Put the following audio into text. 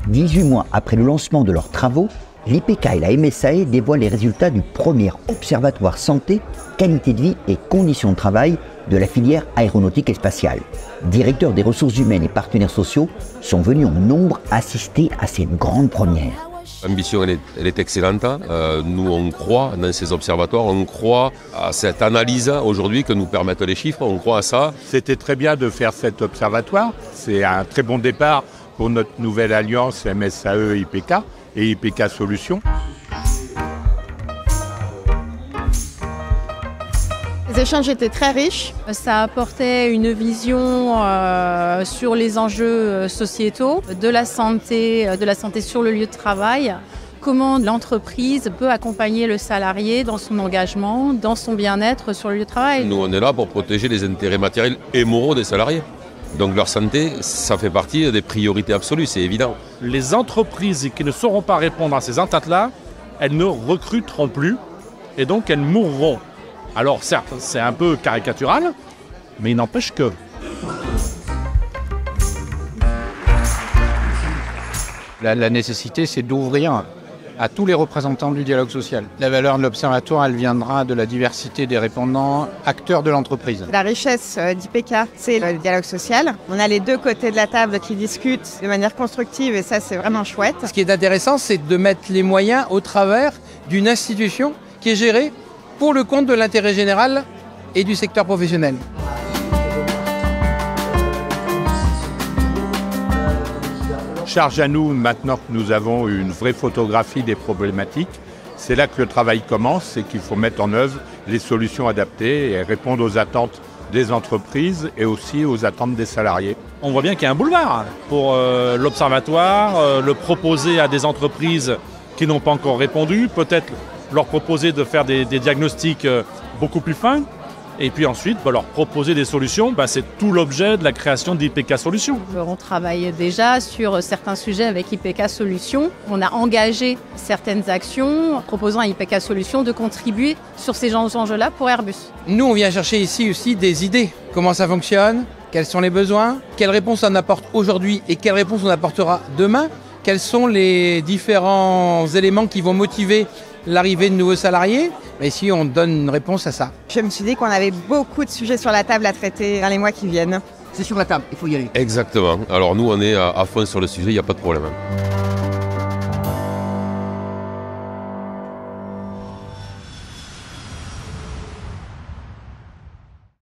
18 mois après le lancement de leurs travaux, l'IPK et la MSAE dévoilent les résultats du premier observatoire santé, qualité de vie et conditions de travail de la filière aéronautique et spatiale. Directeurs des ressources humaines et partenaires sociaux sont venus en nombre assister à cette grande première. L'ambition, elle est excellente. Nous, on croit dans ces observatoires, on croit à cette analyse aujourd'hui que nous permettent les chiffres, on croit à ça. C'était très bien de faire cet observatoire. C'est un très bon départ pour notre nouvelle alliance MSAE-IPK et IPK Solutions. Les échanges étaient très riches. Ça apportait une vision sur les enjeux sociétaux, de la santé sur le lieu de travail, comment l'entreprise peut accompagner le salarié dans son engagement, dans son bien-être sur le lieu de travail. Nous, on est là pour protéger les intérêts matériels et moraux des salariés. Donc leur santé, ça fait partie des priorités absolues, c'est évident. Les entreprises qui ne sauront pas répondre à ces attentes-là, elles ne recruteront plus et donc elles mourront. Alors certes, c'est un peu caricatural, mais il n'empêche que... La nécessité, c'est d'ouvrir à tous les représentants du dialogue social. La valeur de l'observatoire, elle viendra de la diversité des répondants, acteurs de l'entreprise. La richesse d'IPK, c'est le dialogue social. On a les deux côtés de la table qui discutent de manière constructive et ça, c'est vraiment chouette. Ce qui est intéressant, c'est de mettre les moyens au travers d'une institution qui est gérée pour le compte de l'intérêt général et du secteur professionnel. Charge à nous, maintenant que nous avons une vraie photographie des problématiques, c'est là que le travail commence, c'est qu'il faut mettre en œuvre les solutions adaptées et répondre aux attentes des entreprises et aussi aux attentes des salariés. On voit bien qu'il y a un boulevard pour l'observatoire, le proposer à des entreprises qui n'ont pas encore répondu, peut-être leur proposer de faire des diagnostics beaucoup plus fins. Et puis ensuite, leur proposer des solutions, c'est tout l'objet de la création d'IPK Solutions. On travaille déjà sur certains sujets avec IPK Solutions. On a engagé certaines actions en proposant à IPK Solutions de contribuer sur ces enjeux-là pour Airbus. Nous, on vient chercher ici aussi des idées. Comment ça fonctionne? Quels sont les besoins? Quelles réponses on apporte aujourd'hui et quelles réponses on apportera demain? Quels sont les différents éléments qui vont motiver l'arrivée de nouveaux salariés? Mais ici, on donne une réponse à ça. Je me suis dit qu'on avait beaucoup de sujets sur la table à traiter dans les mois qui viennent. C'est sur la table, il faut y aller. Exactement. Alors nous, on est à fond sur le sujet, il n'y a pas de problème.